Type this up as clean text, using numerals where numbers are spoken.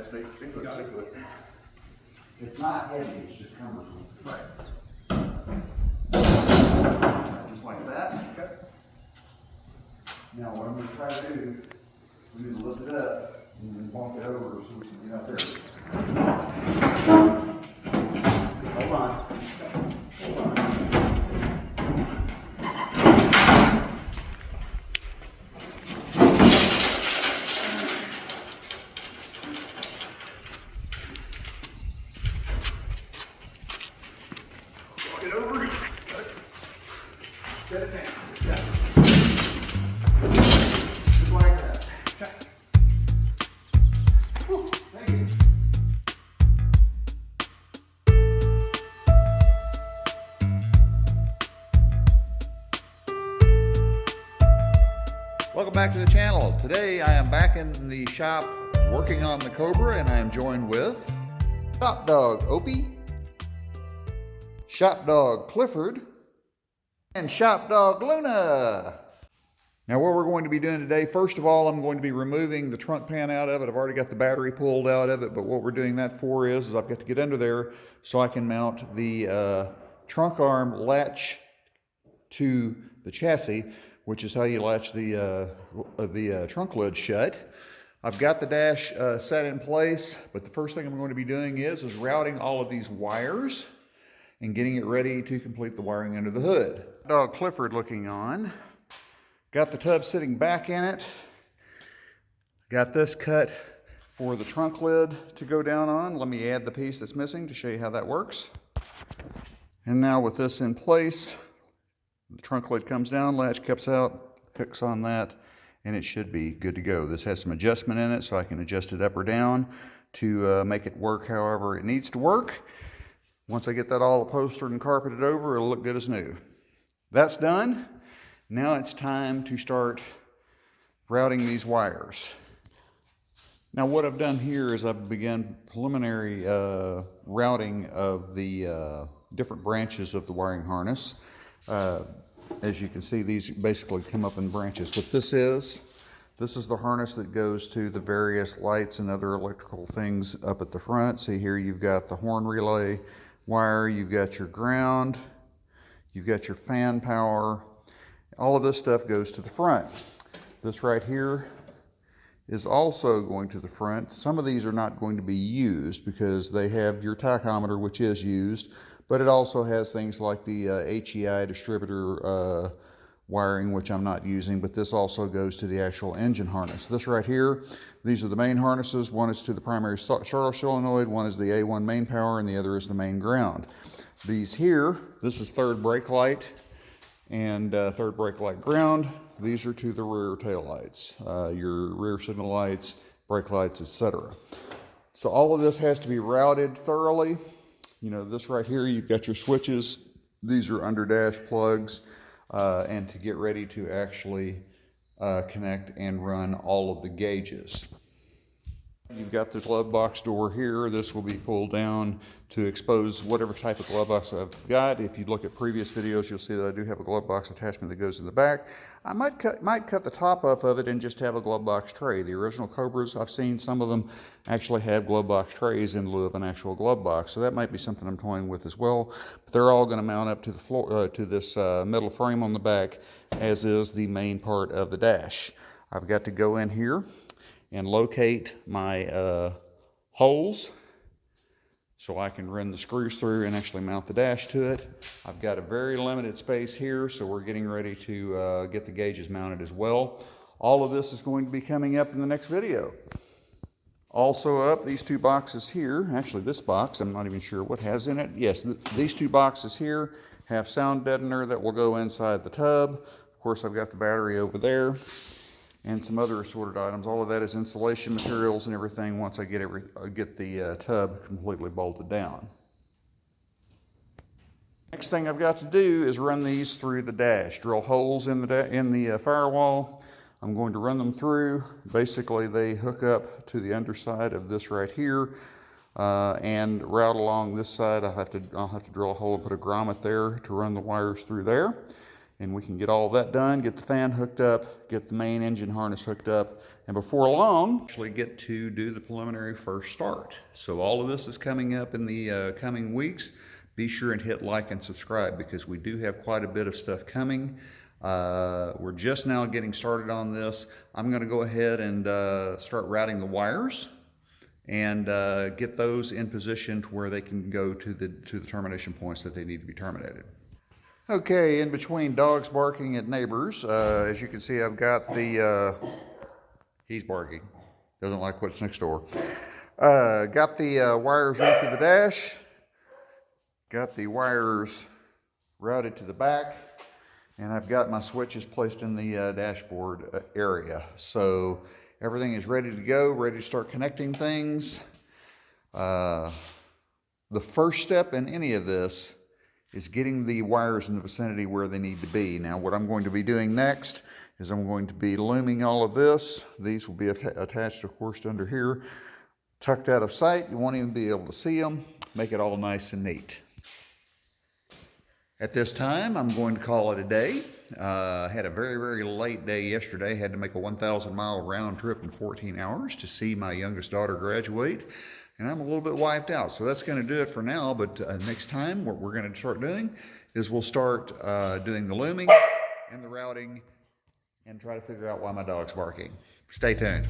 Stick with it. It's not heavy, it's just cumbersome. Right. Just like that. Okay. Now what I'm going to try to do, we need to lift it up and then bump it over so we can get out there. Hold on. Hold on. Walk it over. Set it down. Yeah. Just like that. Okay. Whew, thank you. Welcome back to the channel. Today I am back in the shop working on the Cobra, and I am joined with Shop Dog Opie, Shop Dog Clifford, and Shop Dog Luna. Now what we're going to be doing today, first of all, I'm going to be removing the trunk pan out of it. I've already got the battery pulled out of it, but what we're doing that for is I've got to get under there so I can mount the trunk arm latch to the chassis, which is how you latch the trunk lid shut. I've got the dash set in place, but the first thing I'm going to be doing is routing all of these wires and getting it ready to complete the wiring under the hood. Dog Clifford looking on. Got the tub sitting back in it. Got this cut for the trunk lid to go down on. Let me add the piece that's missing to show you how that works. And now with this in place, the trunk lid comes down, latch comes out, hooks on that, and it should be good to go. This has some adjustment in it, so I can adjust it up or down to make it work however it needs to work. Once I get that all upholstered and carpeted over, it'll look good as new. That's done. Now it's time to start routing these wires. Now what I've done here is I've begun preliminary routing of the different branches of the wiring harness. As you can see, these basically come up in branches. What this is the harness that goes to the various lights and other electrical things up at the front. See here, you've got the horn relay wire, you've got your ground, you've got your fan power. All of this stuff goes to the front. This right here is also going to the front. Some of these are not going to be used because they have your tachometer, which is used, but it also has things like the HEI distributor wiring, which I'm not using, but this also goes to the actual engine harness. This right here, these are the main harnesses. One is to the primary starter solenoid, one is the A1 main power, and the other is the main ground. These here, this is third brake light and third brake light ground. These are to the rear tail lights, your rear signal lights, brake lights, etc. So all of this has to be routed thoroughly. You know, this right here, you've got your switches. These are under dash plugs, and to get ready to actually connect and run all of the gauges. You've got the glove box door here. This will be pulled down to expose whatever type of glove box I've got. If you look at previous videos, you'll see that I do have a glove box attachment that goes in the back. I might cut the top off of it and just have a glove box tray. The original Cobras, I've seen some of them actually have glove box trays in lieu of an actual glove box, so that might be something I'm toying with as well. But they're all going to mount up to the floor, to this metal frame on the back, as is the main part of the dash. I've got to go in here and locate my holes so I can run the screws through and actually mount the dash to it. I've got a very limited space here, so we're getting ready to get the gauges mounted as well. All of this is going to be coming up in the next video. Also up, these two boxes here, actually this box, I'm not even sure what has in it. Yes, these two boxes here have sound deadener that will go inside the tub. Of course, I've got the battery over there, and some other assorted items. All of that is insulation materials and everything once I get the tub completely bolted down. Next thing I've got to do is run these through the dash, drill holes in the firewall. I'm going to run them through. Basically, they hook up to the underside of this right here, and route along this side. I'll have to drill a hole and put a grommet there to run the wires through there. and we can get all that done, get the fan hooked up, get the main engine harness hooked up, and before long, actually get to do the preliminary first start. So all of this is coming up in the coming weeks. Be sure and hit like and subscribe because we do have quite a bit of stuff coming. We're just now getting started on this. I'm going to go ahead and start routing the wires and get those in position to where they can go to the termination points that they need to be terminated. Okay, in between dogs barking at neighbors, as you can see, I've got the, he's barking, doesn't like what's next door. Got the wires run through the dash, got the wires routed to the back, and I've got my switches placed in the dashboard area. So everything is ready to go, ready to start connecting things. The first step in any of this is getting the wires in the vicinity where they need to be. Now what I'm going to be doing next is I'm going to be looming all of this. These will be attached, of course, to under here, tucked out of sight. You won't even be able to see them. Make it all nice and neat. At this time, I'm going to call it a day. Had a very, very late day yesterday. Had to make a 1,000-mile round trip in 14 hours to see my youngest daughter graduate. And I'm a little bit wiped out. So that's going to do it for now. But next time, what we're going to start doing is we'll start doing the looming and the routing and try to figure out why my dog's barking. Stay tuned.